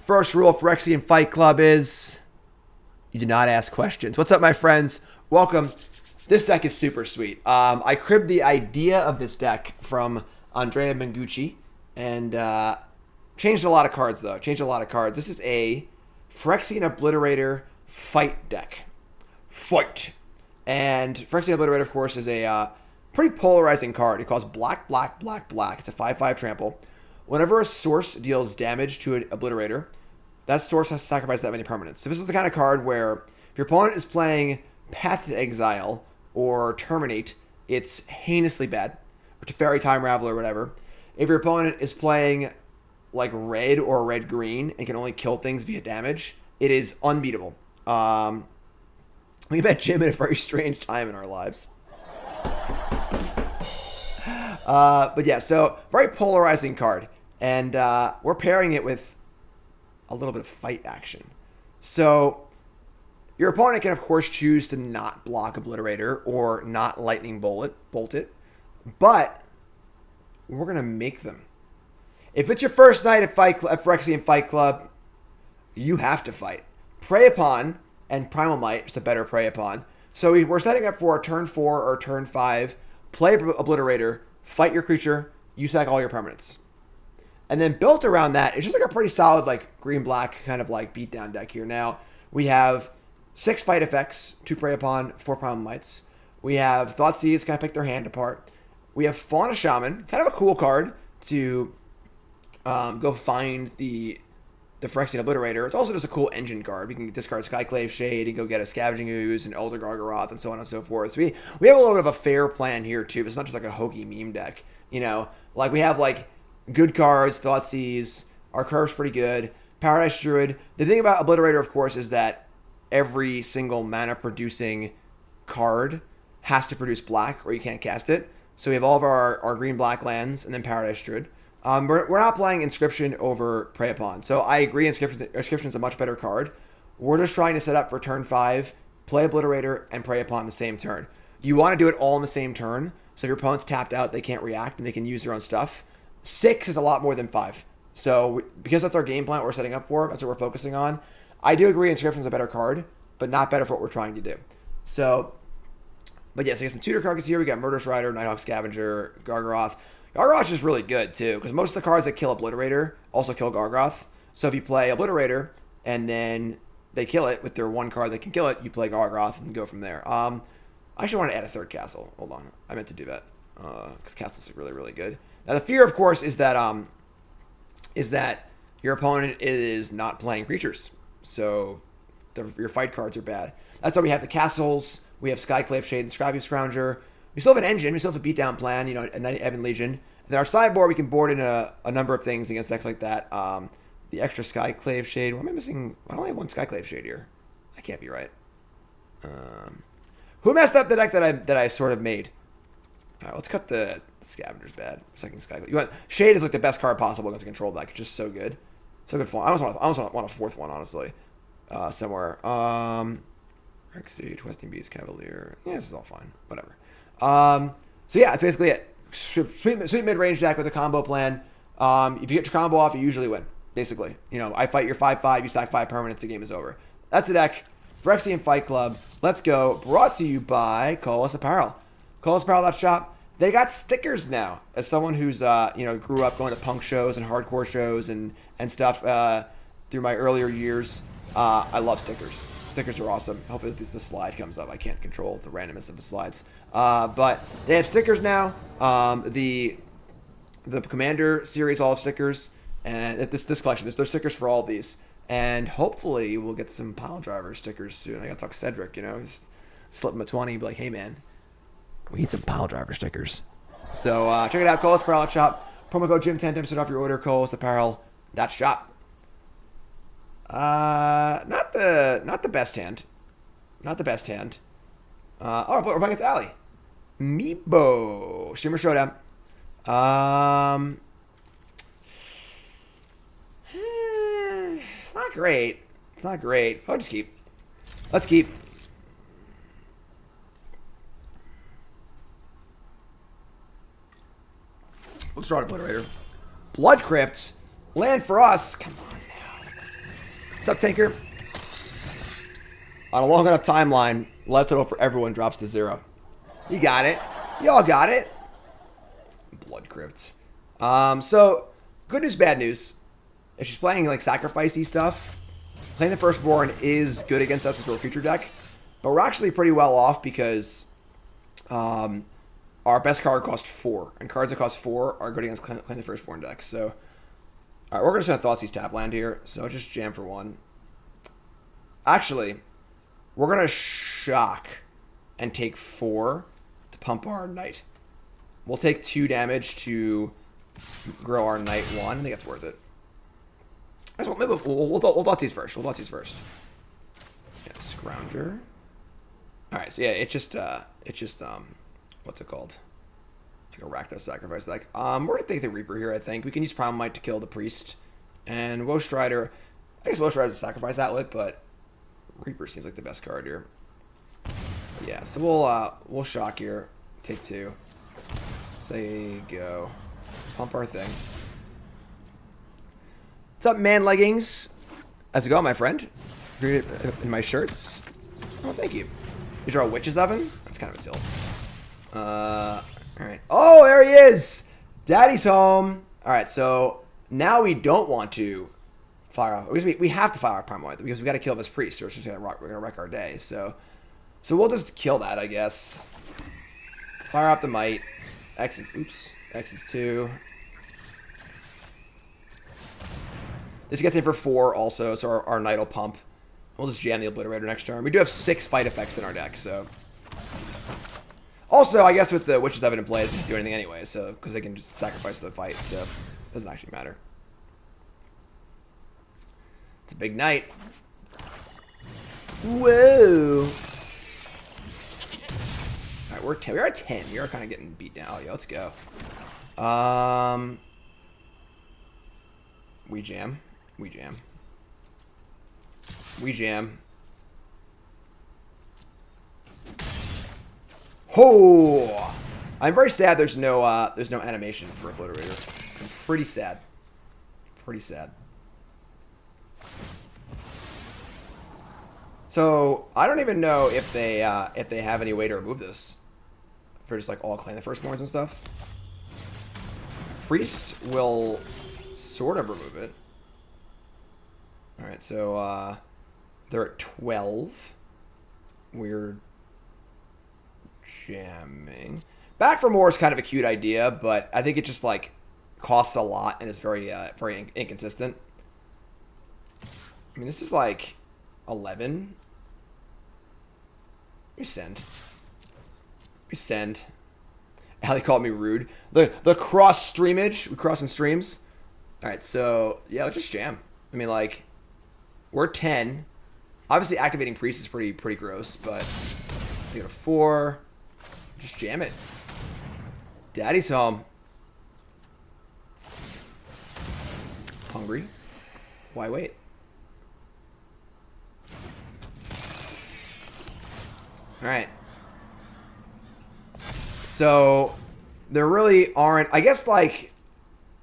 First rule of Phyrexian Fight Club is you do not ask questions. What's up, my friends? Welcome. This deck is super sweet. I cribbed the idea of this deck from Andrea Mengucci and changed a lot of cards, though. Changed a lot of cards. This is a Phyrexian Obliterator fight deck. Fight. And Phyrexian Obliterator, of course, is a pretty polarizing card. It costs black, black, black, black. It's a 5/5 trample. Whenever a source deals damage to an Obliterator, that source has to sacrifice that many permanents. So this is the kind of card where if your opponent is playing Path to Exile or Terminate, it's heinously bad. Or Teferi Time Raveler or whatever. If your opponent is playing like red or red-green and can only kill things via damage, it is unbeatable. We met Jim at a very strange time in our lives. But yeah, so very polarizing card. And we're pairing it with a little bit of fight action. So your opponent can, of course, choose to not block Obliterator or not Lightning Bolt it. But we're going to make them. If it's your first night at Phyrexian Fight Club, you have to fight. Prey Upon and Primal Might, just a better Prey Upon. So we're setting up for a turn 4 or turn 5. Play Obliterator, fight your creature, you sack all your permanents. And then built around that, it's just like a pretty solid like green-black kind of like beatdown deck here. Now, we have 6 fight effects, 2 Prey Upon, 4 Primal Mights. We have Thoughtseize, kind of pick their hand apart. We have Fauna Shaman, kind of a cool card to go find the Phyrexian Obliterator. It's also just a cool engine card. We can discard Skyclave Shade and go get a Scavenging Ooze and Elder Gargaroth and so on and so forth. So we have a little bit of a fair plan here too. It's not just like a hokey meme deck. You know, like we have like good cards, Thoughtseize, our curve's pretty good. Paradise Druid. The thing about Obliterator, of course, is that every single mana producing card has to produce black or you can't cast it. So we have all of our green-black lands and then Paradise Druid. We're not playing Inscription over Prey Upon. So I agree Inscription is a much better card. We're just trying to set up for turn 5, play Obliterator, and Prey Upon the same turn. You want to do it all in the same turn. So if your opponent's tapped out, they can't react and they can use their own stuff. 6 is a lot more than 5. So because that's our game plan, what we're setting up for, that's what we're focusing on. I do agree Inscription is a better card, but not better for what we're trying to do. So, but yeah, so we got some tutor cards here. We got Murderous Rider, Nighthawk Scavenger, Gargaroth. Gargaroth is really good, too, because most of the cards that kill Obliterator also kill Gargaroth. So if you play Obliterator, and then they kill it with their one card that can kill it, you play Gargaroth and go from there. I actually want to add a 3rd castle. Hold on. I meant to do that, because castles are really, really good. Now, the fear, of course, is that your opponent is not playing creatures. So your fight cards are bad. That's why we have the castles. We have Skyclave Shade and Scrapheap Scrounger. We still have an engine. We still have a beatdown plan, you know, a Ebon Legion. And then our sideboard, we can board in a number of things against decks like that. The extra Skyclave Shade. Why am I missing? I only have 1 Skyclave Shade here. I can't be right. Who messed up the deck that I sort of made? All right, let's cut the Scavenger's bad. Second Skyclave. Shade is like the best card possible against a control deck. It's just so good. So good fun. I almost want a 4th one, honestly. Somewhere. Sage, Westing Beast, Cavalier. Yeah, this is all fine. Whatever. So yeah, that's basically it. Sweet mid-range deck with a combo plan. If you get your combo off, you usually win. Basically, you know, I fight your 5/5, you sack 5 permanents, the game is over. That's the deck. Phyrexian Fight Club. Let's go. Brought to you by Colas Apparel. ColasApparel.shop. They got stickers now. As someone who's grew up going to punk shows and hardcore shows and stuff through my earlier years, I love stickers. Stickers are awesome. Hopefully the slide comes up. I can't control the randomness of the slides. But they have stickers now. The Commander series all have stickers. And this collection, there's stickers for all of these. And hopefully we'll get some pile driver stickers soon. I got to talk to Cedric, you know. He's slip him a 20, be like, hey man, we need some pile driver stickers. So check it out, Colas Apparel shop. Promo code Jim 10% off your order, ColasApparel.shop. Not the best hand. Not the best hand. But we're playing against Ali. Meebo. Shimmer Showdown. It's not great. It's not great. I'll just keep. Let's keep. Let's draw an Obliterator. Blood Crypt. Land for us. Come on now. What's up, Tinker? On a long enough timeline, life total for everyone drops to 0. You got it. You all got it. Blood crypts. So, good news, bad news. If she's playing like sacrificey stuff, playing the Firstborn is good against us as we're a creature deck. But we're actually pretty well off because our best card cost 4. And cards that cost 4 are good against playing the Firstborn deck. So, alright, we're going to send Thoughtseize tap land here. So, just jam for 1. Actually, we're going to shock and take 4 to pump our Knight. We'll take 2 damage to grow our Knight 1. I think that's worth it. Maybe we'll Thoughtseize first. We'll Thoughtseize first. Yeah, Scrounger. Alright, so yeah, it's just what's it called? Like a Rakdos sacrifice deck. We're gonna take the Reaper here, I think. We can use Primal Might to kill the Priest. And Wosh Rider. I guess Wosh Rider's a sacrifice outlet, but Reaper seems like the best card here. Yeah, so we'll shock here. Take 2. Say go. Pump our thing. What's up, man leggings? How's it going, my friend? In my shirts? Oh, thank you. You draw a Witch's Oven? That's kind of a tilt. Alright. Oh, there he is! Daddy's home! Alright, so now we don't want to fire off. We have to fire our Primal Might because we got to kill this Priest or it's just we're gonna wreck our day. So we'll just kill that, I guess. Fire off the Might. X is 2. This gets in for 4 also, so our Knight will pump. We'll just jam the Obliterator next turn. We do have 6 fight effects in our deck, so. Also, I guess with the Witch's Oven in play, it doesn't do anything anyway, so because they can just sacrifice the fight, so it doesn't actually matter. It's a big night. Whoa! Alright, we're at 10. We are kind of getting beat down. Oh, yeah, let's go. We jam. We jam. We jam. Oh! I'm very sad there's no animation for Obliterator. I'm pretty sad. Pretty sad. So I don't even know if they have any way to remove this. For just like all claim the Firstborns and stuff. Priest will sort of remove it. Alright, so they're at 12. We're jamming. Back for more is kind of a cute idea, but I think it just like costs a lot and is very inconsistent. I mean, this is like 11. We send. We send. Allie called me rude. The cross streamage. We cross in streams. Alright, so yeah, let's just jam. I mean, like, we're 10. Obviously activating Priest is pretty gross, but we got a 4. Just jam it. Daddy's home. Hungry? Why wait? Alright. So there really aren't, I guess, like,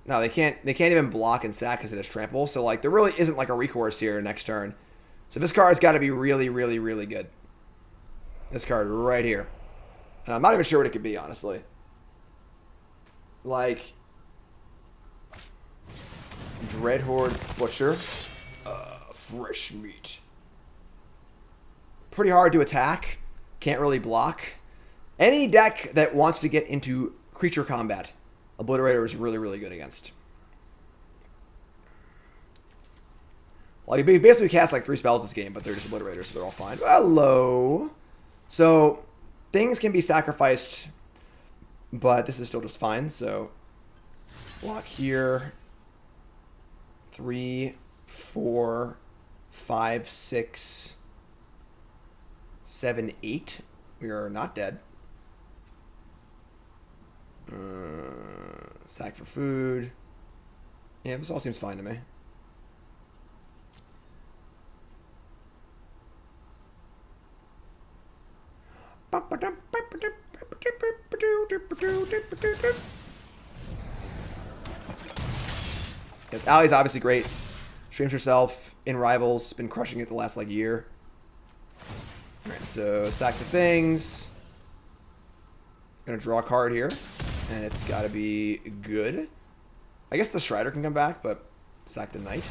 no, they can't even block and sack because it has trample. So like there really isn't like a recourse here next turn. So this card's got to be really, really, really good. This card right here. And I'm not even sure what it could be, honestly. Like Dreadhorde Butcher. Fresh meat. Pretty hard to attack. Can't really block. Any deck that wants to get into creature combat, Obliterator is really, really good against. Well, you basically cast like 3 spells this game, but they're just Obliterators, so they're all fine. Hello. So things can be sacrificed, but this is still just fine. So block here. 3, 4, 5, 6, 7, 8. We are not dead. Sack for food. Yeah, this all seems fine to me. Yes, Allie's obviously great. Streams herself in Rivals. Been crushing it the last like year. Alright, so sack the things. Gonna draw a card here. And it's gotta be good. I guess the Strider can come back, but sack the Knight.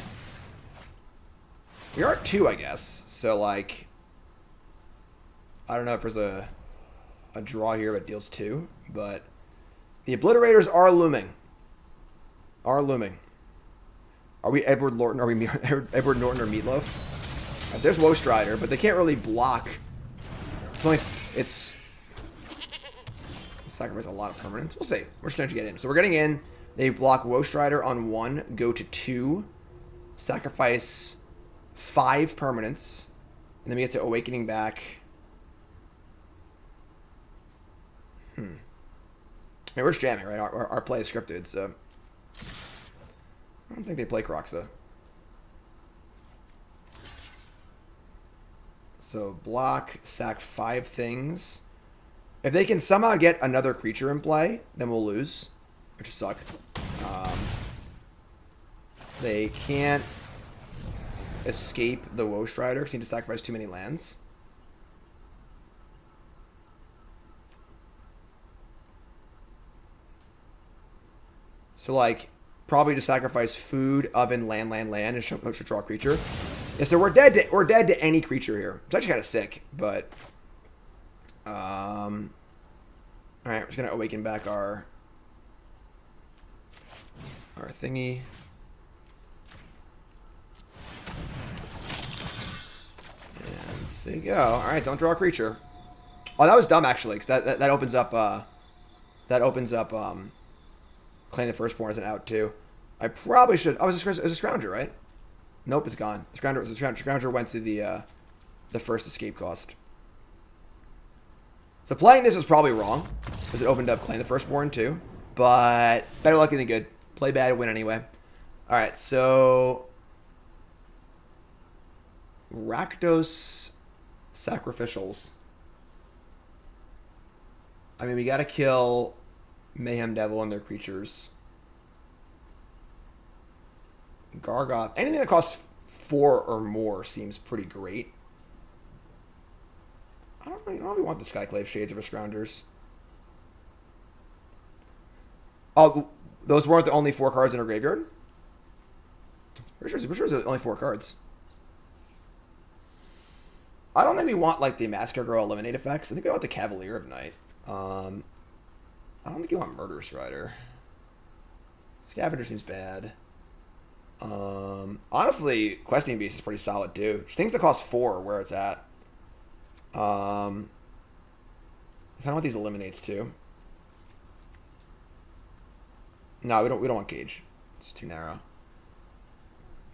We are at 2, I guess. So, like, I don't know if there's a draw here that deals 2, but the Obliterators are looming. Are we Edward Norton? Are we Edward Norton or Meatloaf? Right, there's Woe Strider, but they can't really block. It's sacrifice a lot of permanents. We'll see. We're just going to get in. So we're getting in. They block Woe Strider on 1, go to 2, sacrifice 5 permanents, and then we get to Awakening back. I mean, we're just jamming, right? Our play is scripted, so I don't think they play Crocs, though. So block, sack 5 things. If they can somehow get another creature in play, then we'll lose, which suck. They can't escape the Woe Strider because they need to sacrifice too many lands. So, like, probably just sacrifice food, oven, land, and should draw a creature. Yeah, so we're dead to any creature here. It's actually kind of sick, but all right, we're just gonna awaken back our thingy. And so you go. All right, don't draw a creature. Oh, that was dumb actually, because that opens up Claim the Firstborn as an out too. I probably should. Oh, it's a Scrounger, right? Nope, it's gone. The Scrounger went to the first escape cost. So playing this was probably wrong, because it opened up Claim the Firstborn too. But better lucky than good. Play bad, win anyway. All right, so Rakdos Sacrificials. I mean, we got to kill Mayhem Devil and their creatures. Gargaroth. Anything that costs 4 or more seems pretty great. I don't really want the Skyclave Shades over Scroungers. Oh, those weren't the only 4 cards in our graveyard? Pretty sure there's only 4 cards. I don't think we want, like, the Massacre Girl Eliminate effects. I think we want the Cavalier of Night. I don't think you want Murderous Rider. Scavenger seems bad. Honestly, Questing Beast is pretty solid too. Things that cost 4 are where it's at. I kind of want these eliminates too. No, we don't want Cage. It's too narrow.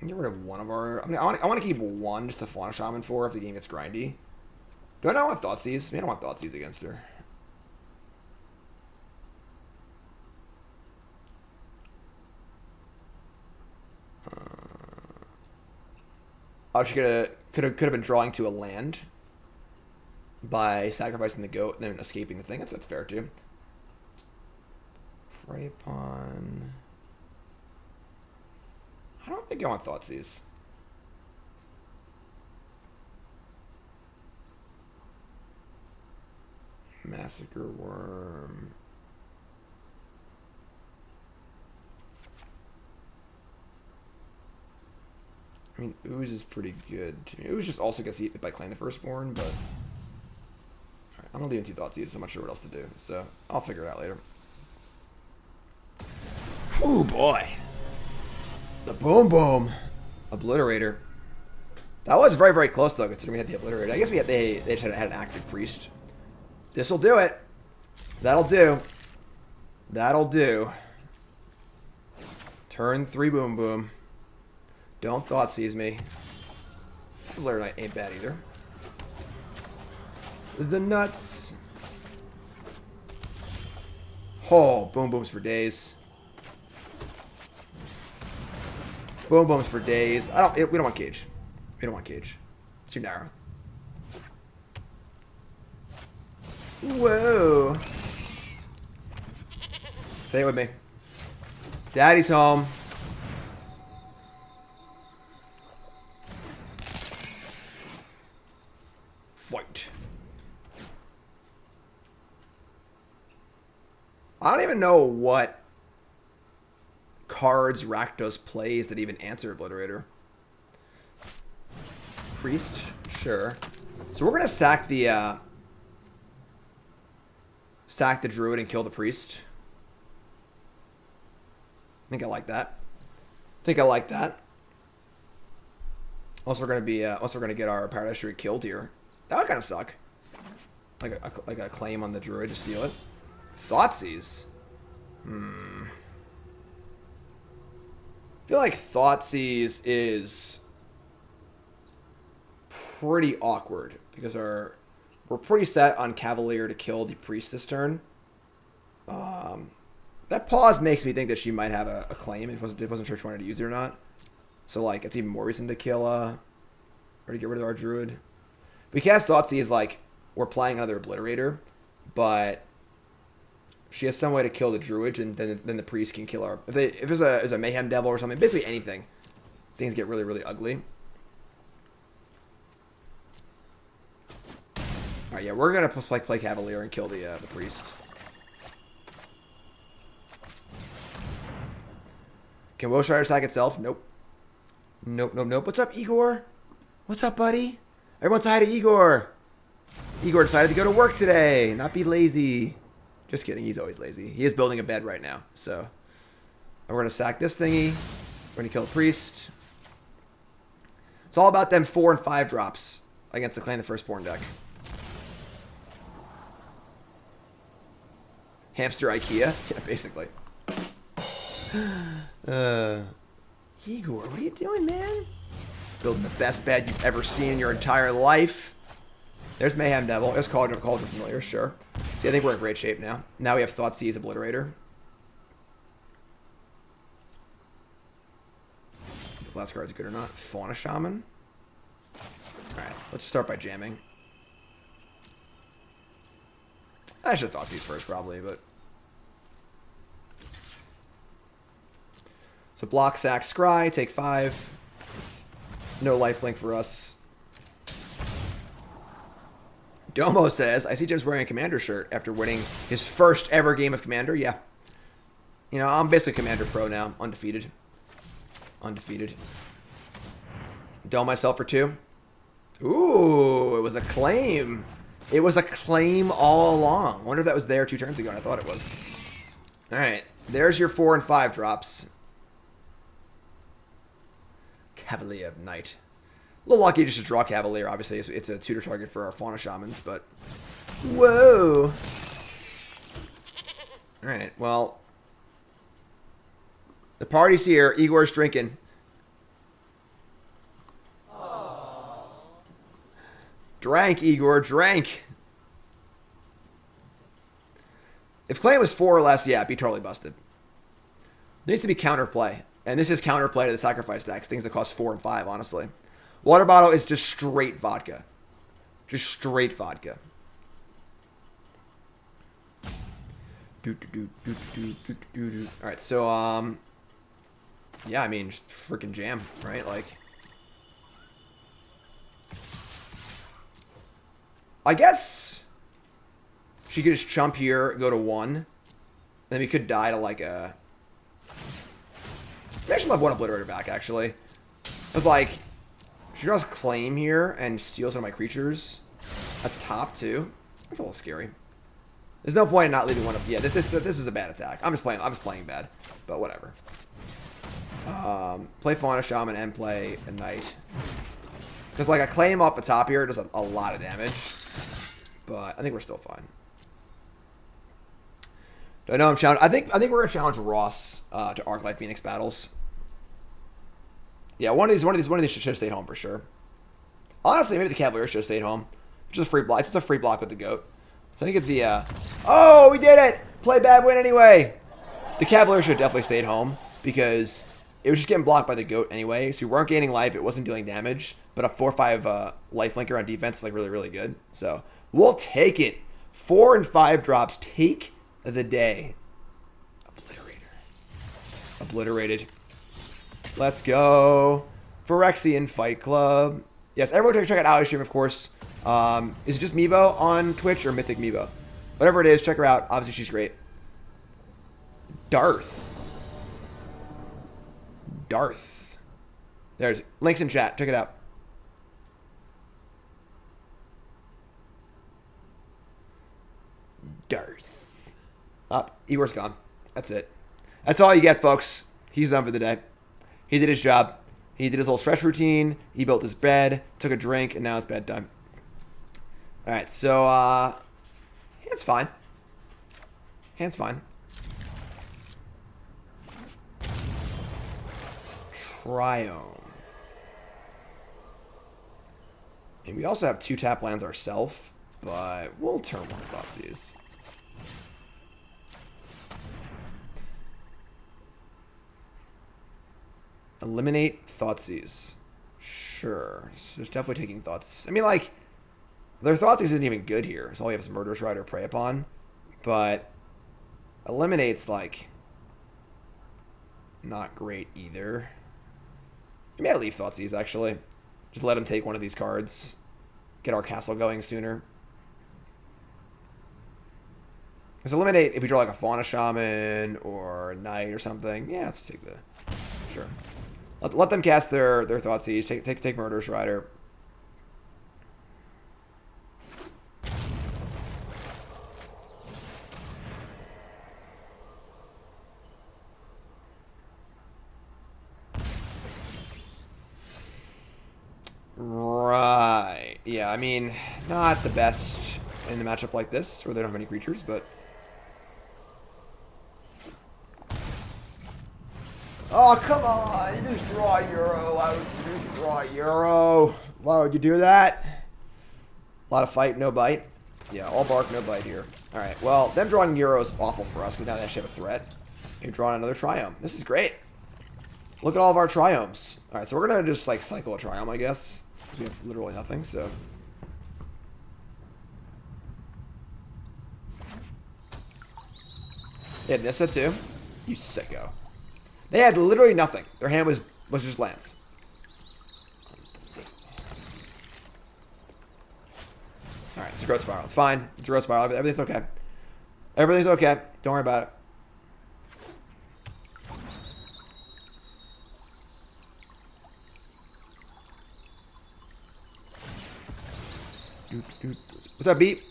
Get rid of one of our. I mean, I want to keep one just to Fauna Shaman for if the game gets grindy. Do I not want Thoughtseize? I don't want Thoughtseize against her. Oh, she could have been drawing to a land by sacrificing the goat and then escaping the thing. That's fair too. Prey upon. I don't think I want Thoughtseize. Massacre Worm. I mean, Ooze is pretty good. Ooze just also gets hit by Claim the Firstborn, but right, I'm gonna leave into Thoughtseize. I'm not sure what else to do, so I'll figure it out later. Oh boy, the Boom Obliterator. That was very, very close though, considering we had the Obliterator. I guess they had an active priest. This will do it. That'll do. Turn 3 Boom. Don't Thoughtseize me. Obliterator Knight ain't bad either. The nuts. Oh, Booms for days. Booms for days. We don't want Cage. It's too narrow. Whoa. Say it with me. Daddy's home. I don't even know what cards Rakdos plays that even answer Obliterator. Priest, sure. So we're gonna sack the Druid and kill the Priest. I think I like that. Unless we're gonna get our Paradise Druid killed here. That would kind of suck. Like a claim on the Druid to steal it. Thoughtseize. I feel like Thoughtseize is pretty awkward because we're pretty set on Cavalier to kill the Priest this turn. That pause makes me think that she might have a claim. It wasn't sure if she wanted to use it or not. So like it's even more reason to kill or to get rid of our Druid. If we cast Thoughtseize, like we're playing another Obliterator, but she has some way to kill the Druid, and then the Priest can kill our. If there's a Mayhem Devil or something, basically anything, things get really, really ugly. All right, yeah, we're gonna play Cavalier and kill the Priest. Can Wosh Rider sack itself? Nope. Nope. What's up, Igor? What's up, buddy? Everyone say hi to Igor. Igor decided to go to work today, not be lazy. Just kidding, he's always lazy. He is building a bed right now, so. And we're going to sack this thingy. We're going to kill the Priest. It's all about them 4 and 5 drops against the Clan of the Firstborn deck. Hamster IKEA? Yeah, basically. Igor, what are you doing, man? Building the best bed you've ever seen in your entire life. There's Mayhem Devil. There's Cauldron Familiar, sure. See, I think we're in great shape now. Now we have Thoughtseize Obliterator. This last card's good or not. Fauna Shaman. Alright, let's start by jamming. I should have Thoughtseize first, probably, but. So block, sack, scry, take 5. No lifelink for us. Domo says, I see Jim's wearing a Commander shirt after winning his first ever game of Commander. Yeah. You know, I'm basically Commander Pro now. Undefeated. Dull myself for 2. Ooh, it was a claim. It was a claim all along. Wonder if that was there 2 turns ago, and I thought it was. Alright, there's your 4 and 5 drops. Cavalier of Night. A little lucky just to draw Cavalier. Obviously, it's a tutor target for our Fauna Shamans, but... Whoa! Alright, well... The party's here. Igor's drinking. Aww. Drank, Igor, drank. If claim was 4 or less, yeah, it'd be totally busted. There needs to be counterplay. And this is counterplay to the sacrifice decks. Things that cost 4 and 5, honestly. Water bottle is just straight vodka. Just straight vodka. Alright, so, yeah, I mean, just freaking jam, right? Like, I guess she could just chump here, go to 1. Then we could die to, like, a... We actually have 1 Obliterator back, actually. I was like, she draws claim here and steals one of my creatures. That's top 2. That's a little scary. There's no point in not leaving 1 up. Yeah, this is a bad attack. I'm just playing bad, but whatever. Play Fauna Shaman and play a Knight. Because like a claim off the top here does a lot of damage, but I think we're still fine. I know I'm challenged. I think we're gonna challenge Ross to Arclight Phoenix battles. Yeah, one of these should have stayed home for sure. Honestly, maybe the Cavalier should have stayed home. Just a free block. It's just a free block with the goat. So I think it's the oh, we did it! Play bad, win anyway. The Cavalier should have definitely stayed home because it was just getting blocked by the goat anyway. So we weren't gaining life. It wasn't dealing damage. But a 4/5 lifelinker on defense is like really, really good. So we'll take it. 4 and 5 drops. Take the day. Obliterated. Let's go. Phyrexian Fight Club. Yes, everyone check out Ali's stream, of course. Is it just Meebo on Twitch or Mythic Meebo? Whatever it is, check her out. Obviously, she's great. Darth. Darth. There's links in chat. Check it out. Darth. Up. Eeyore's gone. That's it. That's all you get, folks. He's done for the day. He did his job. He did his little stretch routine. He built his bed, took a drink, and now it's bedtime. All right, so hand's fine. Hand's fine. Triome. And we also have 2 tap lands ourselves, but we'll turn 1 Thoughtseize. Eliminate Thoughtseize. Sure. So there's definitely taking thoughts. I mean, like, their Thoughtseize isn't even good here. So all you have is Murderous Rider, Prey Upon. But eliminate's, like, not great either. Maybe I leave Thoughtseize, actually. Just let him take one of these cards. Get our castle going sooner. Because eliminate, if we draw like a Fauna Shaman or a Knight or something, yeah, let's take the... Sure. Let them cast their Thoughtseize. Take Murderous Rider. Right. Yeah, I mean, not the best in a matchup like this, where they don't have any creatures, but... Oh, come on. You just draw a Euro. Why would you just draw a Euro? Why would you do that? A lot of fight, no bite. Yeah, all bark, no bite here. All right, well, them drawing Euro is awful for us, because now they actually have a threat. You're drawing another Triome. This is great. Look at all of our Triomes. All right, so we're going to just, like, cycle a Triome, I guess. We have literally nothing, so... They had Nissa, too. You sicko. They had literally nothing. Their hand was just lands. Alright, it's a growth spiral. It's fine. It's a growth spiral. Everything's okay. Everything's okay. Don't worry about it. What's that beat?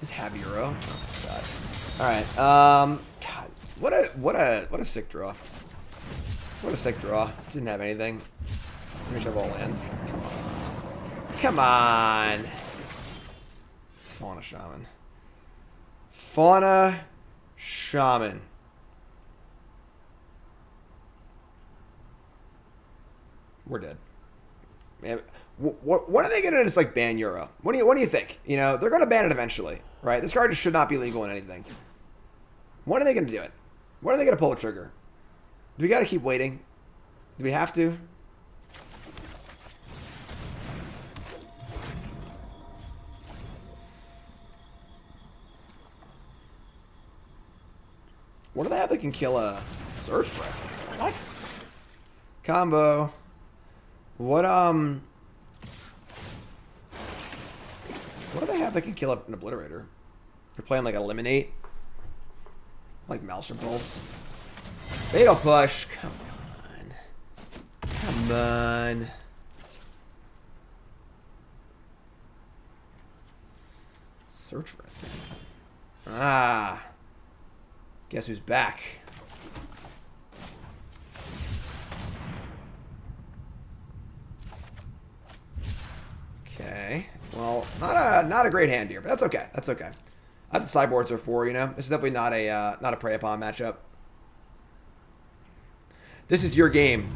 Just have Euro. Oh, God. All right. God, what a sick draw. What a sick draw. Didn't have anything. Let me check all lands. Come on. Fauna Shaman. Fauna Shaman. We're dead. Man, what are they going to just like ban Euro? What do you think? You know, they're going to ban it eventually, right? This card just should not be legal in anything. When are they going to do it? When are they going to pull the trigger? Do we got to keep waiting? Do we have to? What do they have that can kill a Search for us? What? Combo. What do they have that can kill an Obliterator? They're playing like Eliminate. Like Maelstrom Pulse. Fatal Push. Come on. Come on. Search for us. Ah. Guess who's back? Okay. Well, not a great hand here, but that's okay. That's okay. That's what sideboards are for, you know. This is definitely not a prey upon matchup. This is your game.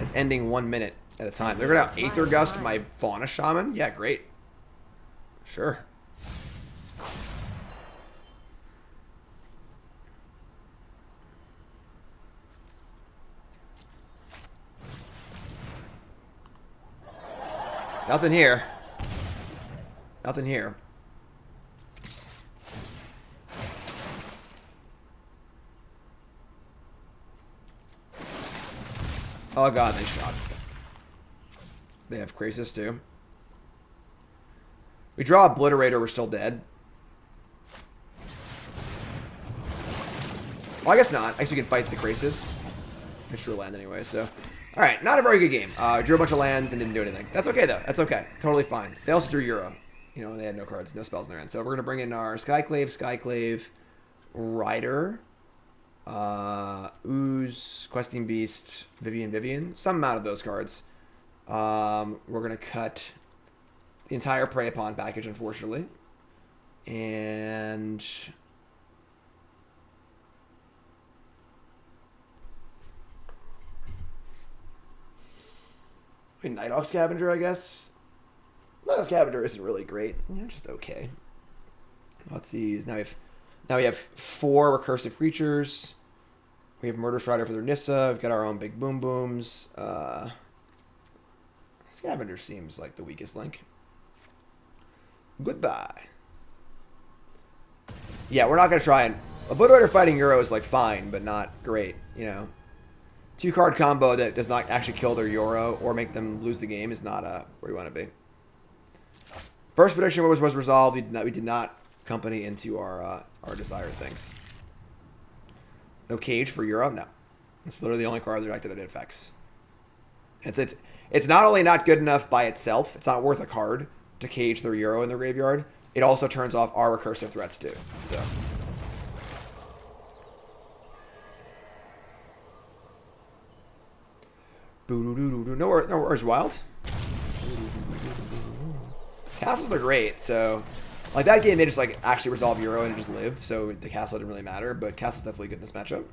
It's ending 1 minute at a time. They're gonna Aether Gust my Fauna Shaman. Yeah, great. Sure. Nothing here. Nothing here. Oh god, they shot. They have Krasis too. We draw Obliterator, we're still dead. Well, I guess not. I guess we can fight the Krasis. I drew a land anyway, so. Alright, not a very good game. Drew a bunch of lands and didn't do anything. That's okay, though. That's okay. Totally fine. They also drew Euro. You know, they had no cards, no spells in their hand. So we're going to bring in our Skyclave Rider, Ooze, Questing Beast, Vivian. Some amount of those cards. We're going to cut the entire Prey Upon package, unfortunately. And Nighthawk Scavenger, I guess. Nighthawk Scavenger isn't really great. Just okay. Thoughtseize. Now we have 4 recursive creatures. We have Murderous Rider for their Nissa. We've got our own big boom booms. Scavenger seems like the weakest link. Goodbye. Yeah, we're not gonna try and Obliterator fighting Euro is like fine, but not great. You know. 2-card combo that does not actually kill their Euro or make them lose the game is not where we want to be. First prediction was resolved. We did not company into our desired things. No Cage for Euro? No. It's literally the only card in the deck that it affects. It's not only not good enough by itself, it's not worth a card to cage their Euro in the graveyard. It also turns off our recursive threats too. So. No worries, Wild. Castles are great, so like that game they just like actually resolve Euro and it just lived, so the castle didn't really matter, but Castle's definitely good in this matchup.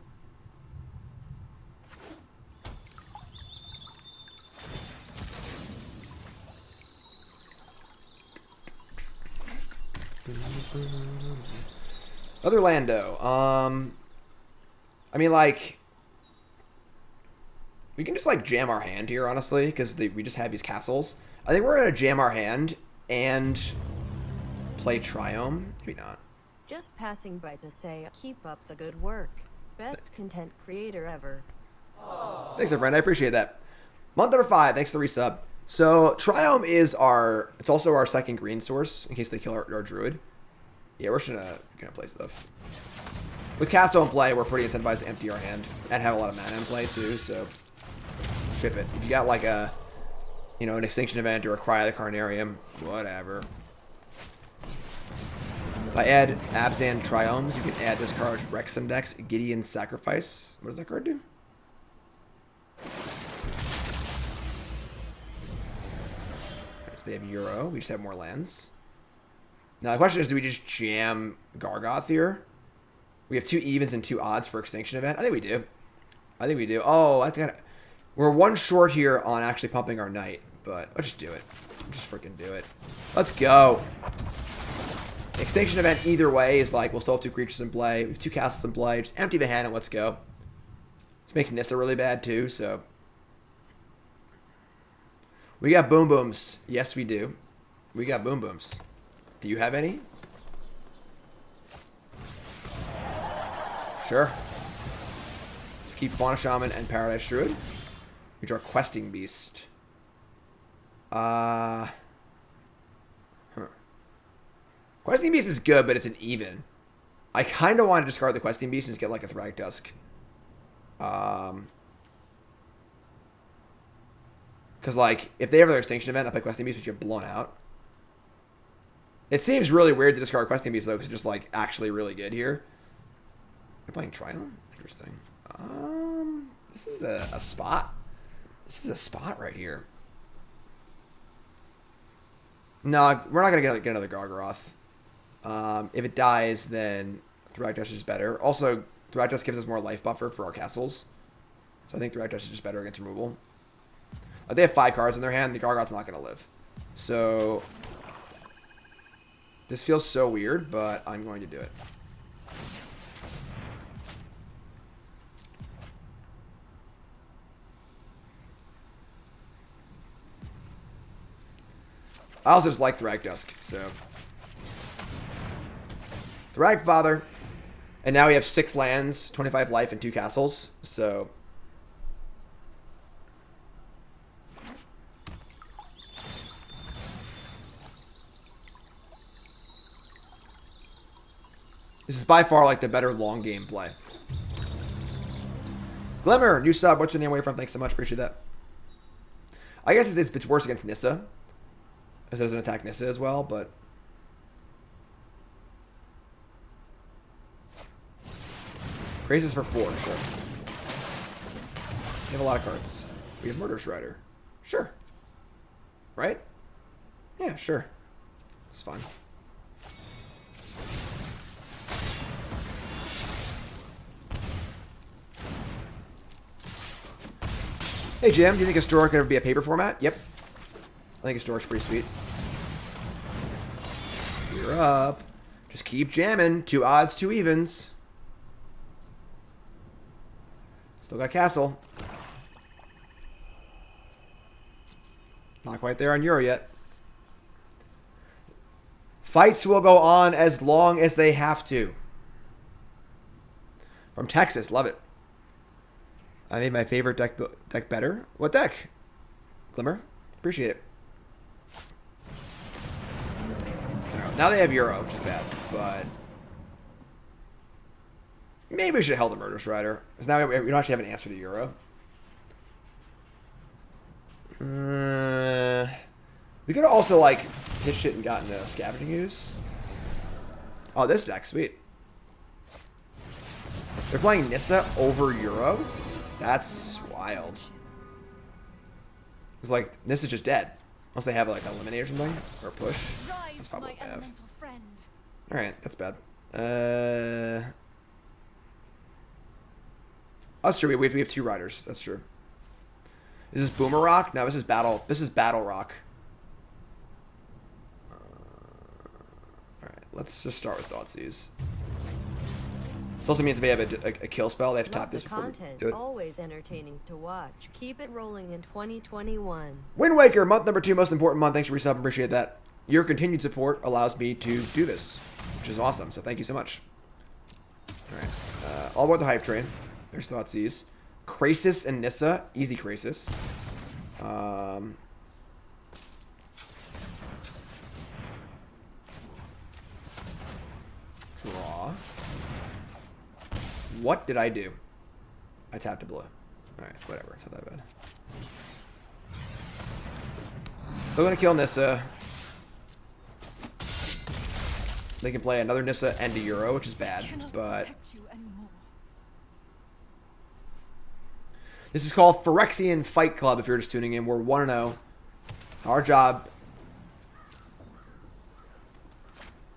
Other Lando. I mean like we can just, like, jam our hand here, honestly, because we just have these castles. I think we're going to jam our hand and play Triome. Maybe not. Just passing by to say, keep up the good work. Best content creator ever. Thanks, my friend. I appreciate that. Month number 5. Thanks for the resub. So, Triome is it's also our second green source, in case they kill our Druid. Yeah, we're just going to play stuff. With Castle in play, we're pretty incentivized to empty our hand and have a lot of mana in play, too, so ship it. If you got like an Extinction Event or a Cry of the Carnarium, whatever. If I add Abzan Triomes, you can add this card, Wrexham Dex, Gideon's Sacrifice. What does that card do? So they have Euro. We just have more lands. Now the question is, do we just jam Gargaroth here? We have 2 evens and 2 odds for Extinction Event. I think we do. Oh, I think we're 1 short here on actually pumping our Knight, but let's just do it. Just freaking do it. Let's go. Extinction Event either way is like, we'll still have 2 creatures in play. We have 2 castles in play. Just empty the hand and let's go. This makes Nissa really bad too, so. We got Boom Booms. Yes, we do. We got Boom Booms. Do you have any? Sure. So keep Fauna Shaman and Paradise Druid. We draw Questing Beast. Questing Beast is good, but it's an even. I kind of want to discard the Questing Beast and just get like a Thragtusk. Because like, if they have their Extinction Event, I play Questing Beast, which get blown out. It seems really weird to discard Questing Beast though, because it's just like actually really good here. You're playing Triumph? Interesting. This is a spot. This is a spot right here. No, we're not going to get another Gargaroth. If it dies, then Thragtusk is better. Also, Thragtusk gives us more life buffer for our castles. So I think Thragtusk is just better against removal. They have 5 cards in their hand. The Gargaroth's not going to live. So this feels so weird, but I'm going to do it. I also just like Thragtusk, so. Thragfather. And now we have 6 lands, 25 life, and 2 castles, so. This is by far like the better long game play. Glimmer, new sub. What's your name? Where you from? Thanks so much. Appreciate that. I guess it's worse against Nissa, as it doesn't attack Nissa as well, but Graces for 4, sure. We have a lot of cards. We have Murderous Rider. Sure. Right? Yeah, sure. It's fine. Hey, Jim, do you think Historic could ever be a paper format? Yep. I think Historic's pretty sweet. You're up. Just keep jamming. 2 odds, 2 evens. Still got Castle. Not quite there on Euro yet. Fights will go on as long as they have to. From Texas, love it. I made my favorite deck better. What deck? Glimmer. Appreciate it. Now they have Euro, which is bad, but maybe we should have held a Murderous Rider. Because now we don't actually have an answer to Euro. We could have also, like, hit shit and gotten a Scavenging Ooze. Oh, this deck, sweet. They're playing Nissa over Euro? That's wild. It's like, Nissa's just dead. Unless they have, like, Eliminate or something. Or a push. That's probably what they have. Alright, that's bad. That's true, we have 2 riders. That's true. Is this Boomer Rock? No, this is Battle. This is Battle Rock. Alright, let's just start with Thoughtseize. This also means if they have a kill spell, they have to tap this before we do it. Always entertaining to watch. Keep it rolling in 2021. Wind Waker, month number 2, most important month. Thanks for resub, appreciate that. Your continued support allows me to do this, which is awesome. So thank you so much. All right, all aboard the hype train. There's Thoughtseize, Krasis and Nissa, easy Krasis. Draw. What did I do? I tapped a blue. Alright, whatever. It's not that bad. Still gonna kill Nissa. They can play another Nissa and a Euro, which is bad, but this is called Phyrexian Fight Club if you're just tuning in. We're 1-0. Our job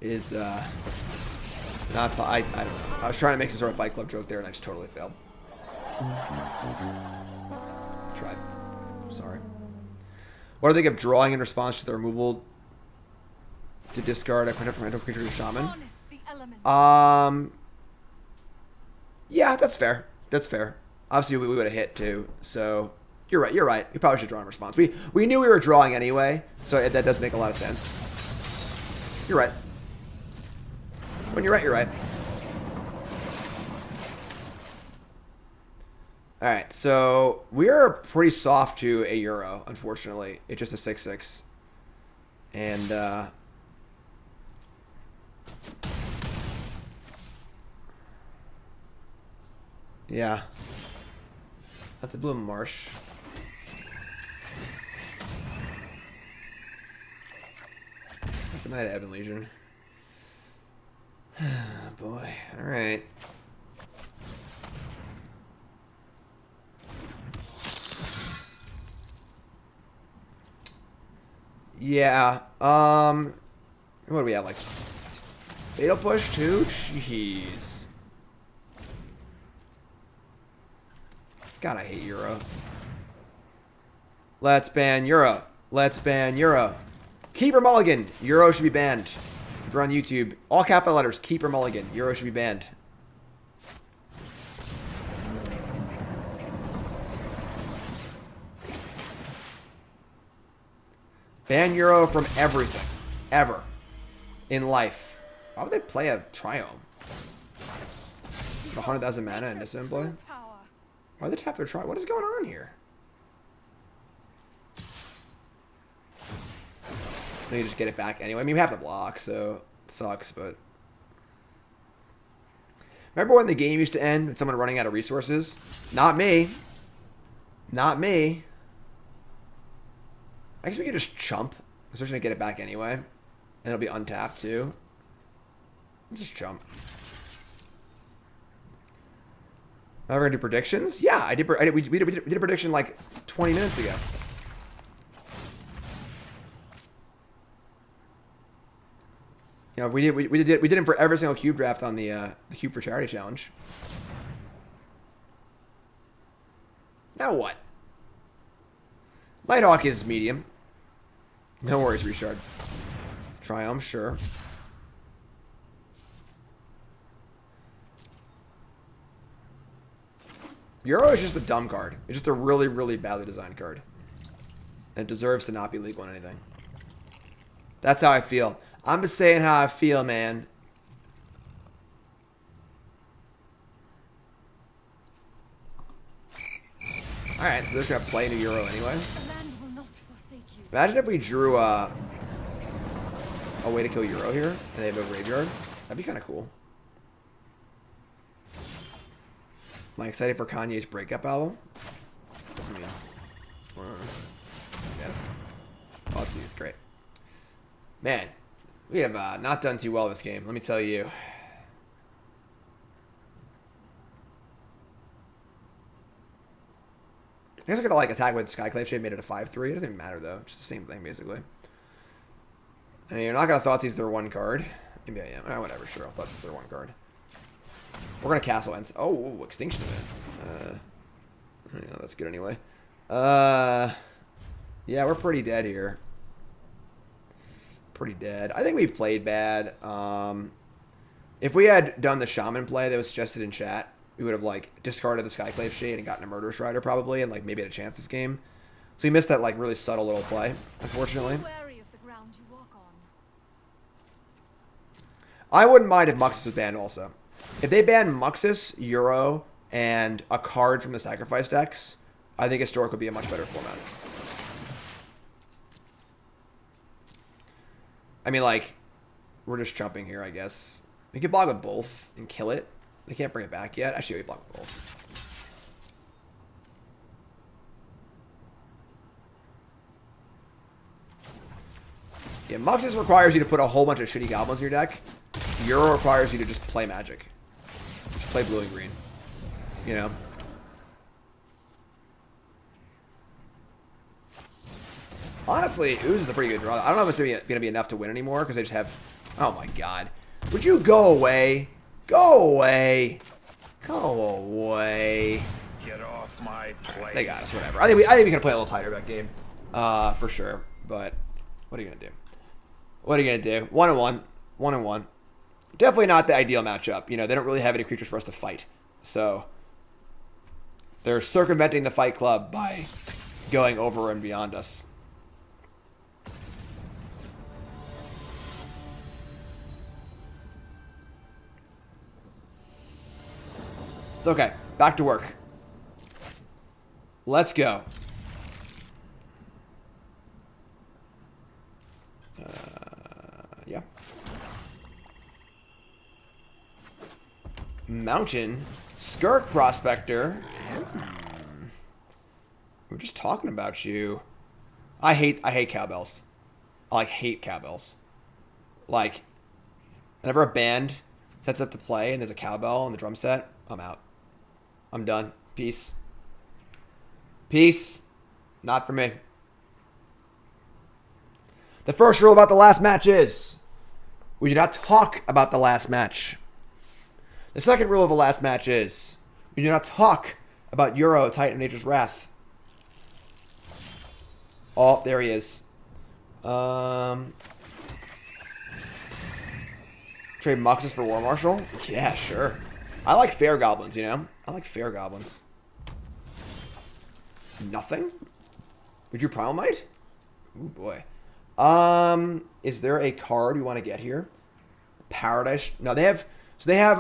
is not to, I don't know. I was trying to make some sort of Fight Club joke there and I just totally failed. Tried. Sorry. What do you think of drawing in response to the removal to discard a print from random creature to Shaman? Yeah, that's fair. That's fair. Obviously, we would have hit too. So you're right. You're right. We probably should draw in response. We knew we were drawing anyway, so that does make a lot of sense. You're right. When you're right, you're right. All right, so we're pretty soft to a Euro, unfortunately. It's just a 6/6. And yeah. That's a Blooming Marsh. That's a Night of Ebon Legion. Boy, all right. Yeah. What do we have? Like Fatal Push too? Jeez. God, I hate Euro. Let's ban Euro. Let's ban Euro. Keeper Mulligan. Euro should be banned. If you're on YouTube, all capital letters. Keeper Mulligan. Euro should be banned. Ban Euro from everything. Ever. In life. Why would they play a Triome? 100,000 mana in this play? Why did they tap their Triome? What is going on here? Maybe just get it back anyway. I mean, we have to block, so it sucks, but Remember when the game used to end with someone running out of resources? Not me. Not me. I guess we could just chump. Because we're going to get it back anyway. And it'll be untapped too. Just chump. Am I going to do predictions? Yeah, we did a prediction like 20 minutes ago. You know, we did it for every single cube draft on the Cube for Charity challenge. Now what? Nighthawk is medium. No worries, Reshard. Triome, sure. Euro is just a dumb card. It's just a really, really badly designed card. And it deserves to not be legal in anything. That's how I feel. I'm just saying how I feel, man. Alright, so they're just going to play into Euro anyway. Imagine if we drew a way to kill Euro here, and they have a graveyard. That'd be kind of cool. Am I excited for Kanye's breakup album? I mean, yes. Thoughtseize, great. Man, we have not done too well this game, let me tell you. I guess I could like attack with Skyclave Shade, made it a 5-3. It doesn't even matter though. Just the same thing basically. I mean, you're not gonna Thoughtseize their one card. Maybe I am. Whatever. Sure, I'll Thoughtseize their one card. We're gonna Castle Ends. Oh, Extinction Event. Yeah, that's good anyway. Yeah, we're pretty dead here. Pretty dead. I think we played bad. If we had done the Shaman play that was suggested in chat, we would have like discarded the Skyclave Shade and gotten a Murderous Rider probably, and like maybe had a chance this game. So we missed that like really subtle little play, unfortunately. I wouldn't mind if Muxus was banned also. If they ban Muxus, Euro, and a card from the sacrifice decks, I think Historic would be a much better format. I mean, like, we're just jumping here, I guess. We could block with both and kill it. They can't bring it back yet. Actually, we block with both. Yeah, Muxus requires you to put a whole bunch of shitty goblins in your deck. Euro requires you to just play Magic. Just play blue and green. You know? Honestly, Ooze is a pretty good draw. I don't know if it's going to be enough to win anymore because they just have... Oh my god. Would you go away? Go away. Go away. Get off my plate. They got us, whatever. I think we can play a little tighter that game. For sure. But what are you going to do? What are you going to do? 1-1. 1-1. Definitely not the ideal matchup. You know, they don't really have any creatures for us to fight. So, they're circumventing the Fight Club by going over and beyond us. It's okay. Back to work. Let's go. Yeah. Mountain. Skirk Prospector. We're just talking about you. I hate cowbells. I like hate cowbells. Like, whenever a band sets up to play and there's a cowbell on the drum set, I'm out. I'm done. Peace. Peace. Not for me. The first rule about the last match is we do not talk about the last match. The second rule of the last match is we do not talk about Euro, Titan, Nature's Wrath. Oh, there he is. Trade Muxus for War Marshal? Yeah, sure. I like fair goblins, you know? I like fair goblins. Nothing? Would you Primal Might? Ooh, boy. Is there a card we want to get here? Paradise? No, they have... So they have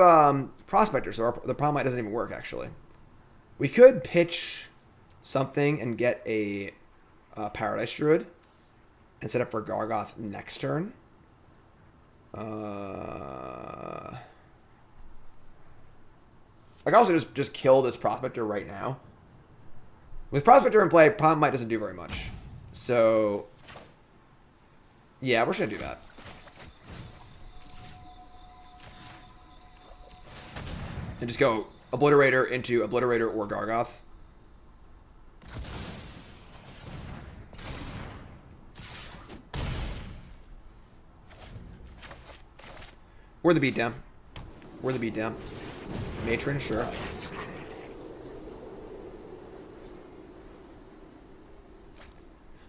Prospector, so the Primal Might doesn't even work, actually. We could pitch something and get a Paradise Druid and set up for Gargaroth next turn. I can also just kill this Prospector right now. With Prospector in play, Primal Might doesn't do very much. So, yeah, we're just going to do that. And just go Obliterator into Obliterator or Gargoth. We're the beatdown. We're the beatdown. Matron, sure.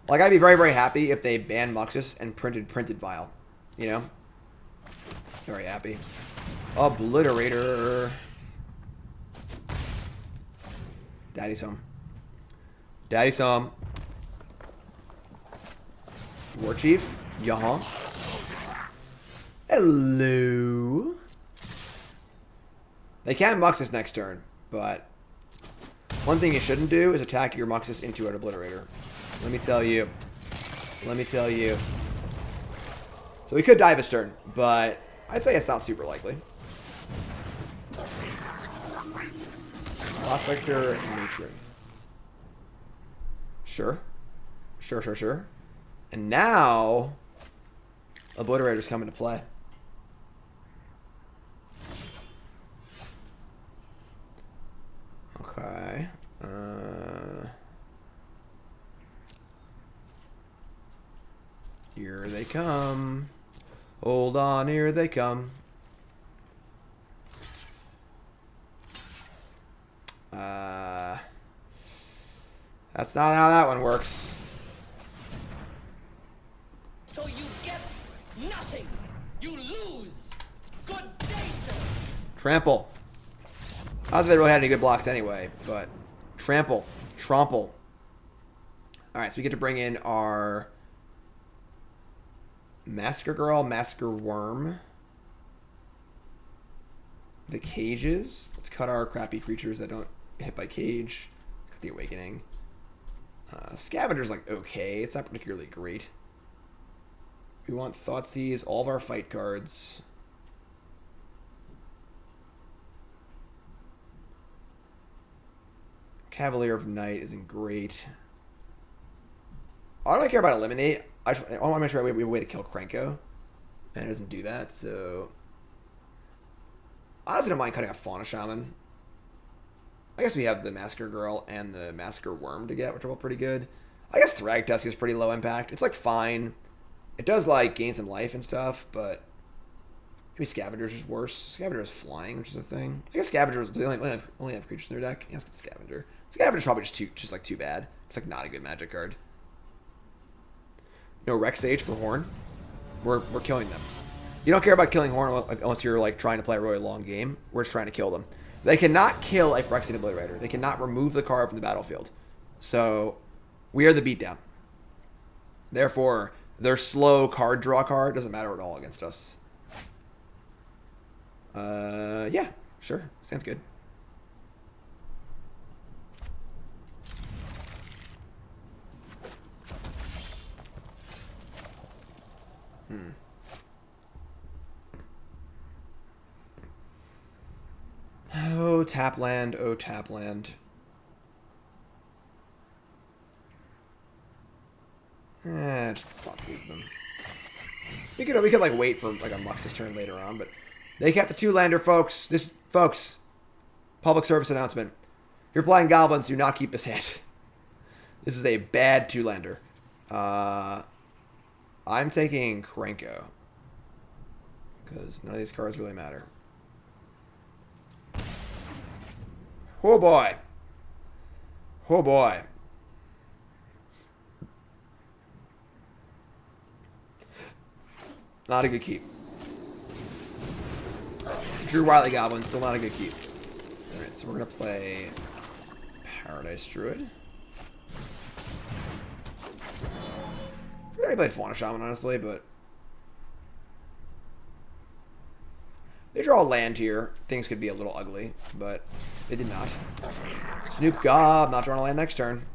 Like, I'd be very, very happy if they banned Muxus and printed Vial. You know? Very happy. Obliterator. Daddy's home. Daddy's home. War Chief. Yaha. Hello. They can Muxus next turn, but one thing you shouldn't do is attack your Muxus into an Obliterator. Let me tell you. Let me tell you. So we could die this turn, but I'd say it's not super likely. Prospector, Matron. Sure. Sure, sure, sure. And now Obliterator's come into play. Okay. Here they come. Hold on, here they come. That's not how that one works. So you get nothing. You lose. Good day, sir. Trample. Not that they really had any good blocks anyway, but trample. Trample. Alright, so we get to bring in our Massacre Girl, Massacre Worm. The cages. Let's cut our crappy creatures that don't hit by cage. Cut the Awakening. Scavenger's like okay. It's not particularly great. We want Thoughtseize, all of our fight cards. Cavalier of Night isn't great. I don't really care about Eliminate. I want to make sure we have a way to kill Krenko. And it doesn't do that, so I honestly don't mind cutting off Fauna Shaman. I guess we have the Massacre Girl and the Massacre Worm to get, which are both pretty good. I guess Thragtusk is pretty low impact. It's like fine. It does like gain some life and stuff, but maybe Scavenger's is worse. Scavenger is flying, which is a thing. I guess Scavengers they only have creatures in their deck. Yeah, let's get Scavenger. Scavenger's probably just like too bad. It's like not a good magic card. No Rex Sage for Horn. We're killing them. You don't care about killing Horn unless you're like trying to play a really long game. We're just trying to kill them. They cannot kill a Phyrexian Obliterator. They cannot remove the card from the battlefield. So we are the beatdown. Therefore, their slow card draw card doesn't matter at all against us. Yeah, sure. Sounds good. Oh, Tapland. Oh, Tapland. Just Thoughtseize them. We could like wait for like a Muxus turn later on, but they kept the 2-lander, folks. Folks, public service announcement. If you're playing Goblins, do not keep this hand. This is a bad 2-lander. I'm taking Krenko because none of these cards really matter. Oh boy. Oh boy. Not a good keep. Drew Wiley Goblin, still not a good keep. Alright, so we're going to play Paradise Druid. I already played Fauna Shaman, honestly, but they draw a land here. Things could be a little ugly, but they did not. Snoop Gob, not drawing a land next turn.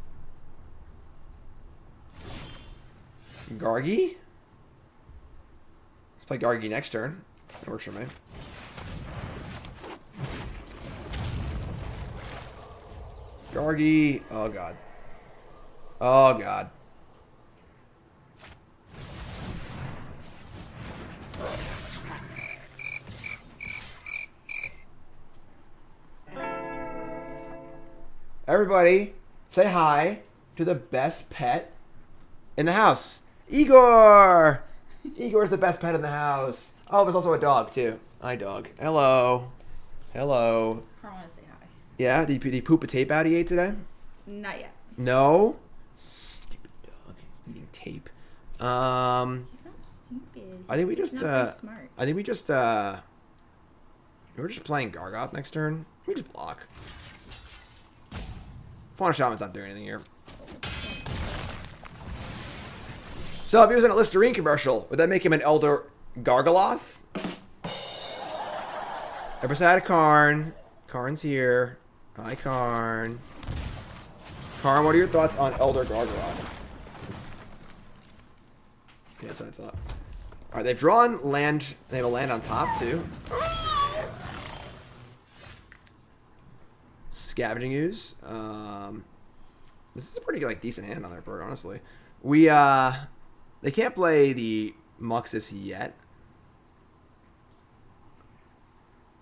Gargi? Let's play Gargi next turn. That works for me. Gargi. Oh, God. Oh, God. Everybody, say hi to the best pet in the house. Igor! Igor's the best pet in the house. Oh, there's also a dog, too. Hi, dog. Hello. Hello. I want to say hi. Yeah? Did you poop a tape out he ate today? Not yet. No? Stupid dog. Eating tape. He's not stupid. I think we just, He's not very smart. I think we just, we're just playing Gargoth next turn. We just block. Fauna Shaman's not doing anything here. So if he was in a Listerine commercial, would that make him an Elder Gargaroth? Everybody say hi to Karn. Karn's here. Hi, Karn. Karn, what are your thoughts on Elder Gargaroth? Yeah, that's what I thought. Alright, they've drawn land. They have a land on top, too. Scavenging Ooze. This is a pretty like decent hand on their board, honestly. They can't play the Muxus yet.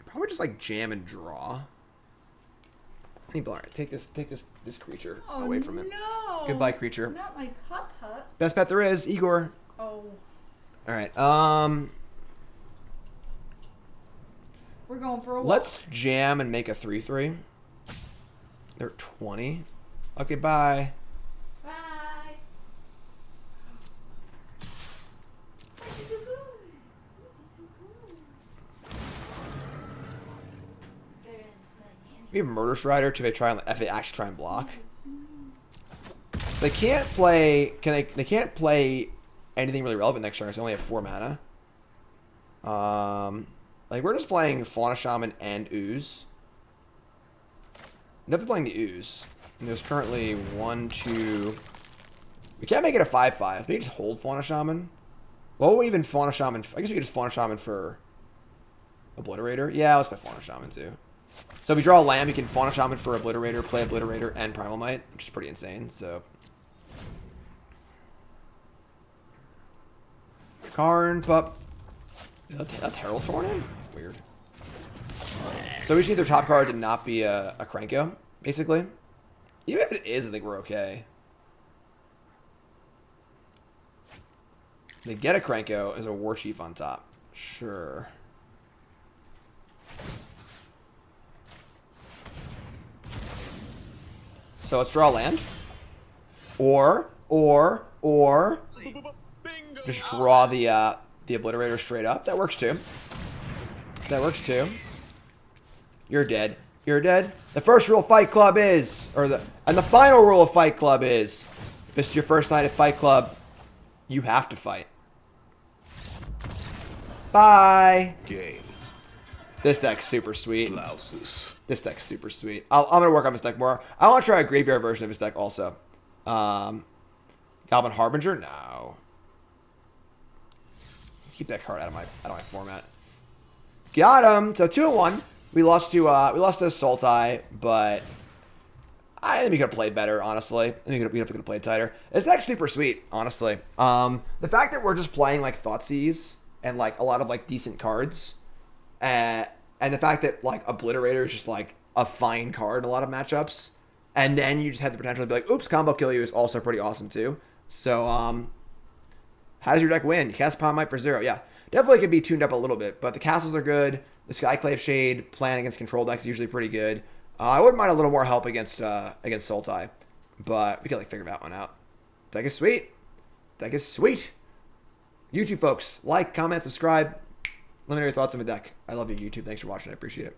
Probably just like jam and draw. Alright, take this creature away from it. No. Goodbye, creature. Not like Hup Hup. Best pet there is, Igor. Oh. Alright, We're going for a walk. let's jam and make a 3/3. They're 20. Okay, bye. Bye. We have Murderous Rider to try and if they actually try and block. They can't play. They can't play anything really relevant next turn. Because they only have 4 mana. Like we're just playing Fauna Shaman and Ooze. Never playing the Ooze. And there's currently 1, 2. We can't make it a 5/5. Maybe just hold Fauna Shaman. Well, even Fauna Shaman. I guess we could just Fauna Shaman for Obliterator. Yeah, let's play Fauna Shaman too. So if we draw a land, we can Fauna Shaman for Obliterator, play Obliterator, and Primal Might, which is pretty insane. So Karn, Pup. That's Herald Thorn in? Weird. So we just need their top card to not be a Cranko, basically. Even if it is, I think we're okay. They get a Cranko as a War Chief on top. Sure. So let's draw a land. Or just draw the Obliterator straight up. That works too. That works too. You're dead. You're dead. The first rule of Fight Club is, and the final rule of Fight Club is, if this is your first night at Fight Club, you have to fight. Bye. Game. This deck's super sweet. Louses. This deck's super sweet. I'm gonna work on this deck more. I want to try a graveyard version of this deck also. Goblin Harbinger? No. Keep that card out of my format. Got him. So 2-1. We lost to Sultai, but I think we could have played better, honestly. I think we could have played tighter. This deck's super sweet, honestly. The fact that we're just playing like Thoughtseize and like a lot of like decent cards, and the fact that like Obliterator is just like a fine card in a lot of matchups, and then you just have the potential to be like, oops, combo kill you is also pretty awesome too. So how does your deck win? You cast Primal Might for 0. Yeah, definitely could be tuned up a little bit, but the castles are good. The Skyclave Shade playing against control decks is usually pretty good. I wouldn't mind a little more help against Sultai, but we can like figure that one out. Deck is sweet. Deck is sweet. YouTube folks, like, comment, subscribe. Let me know your thoughts on the deck. I love you, YouTube. Thanks for watching. I appreciate it.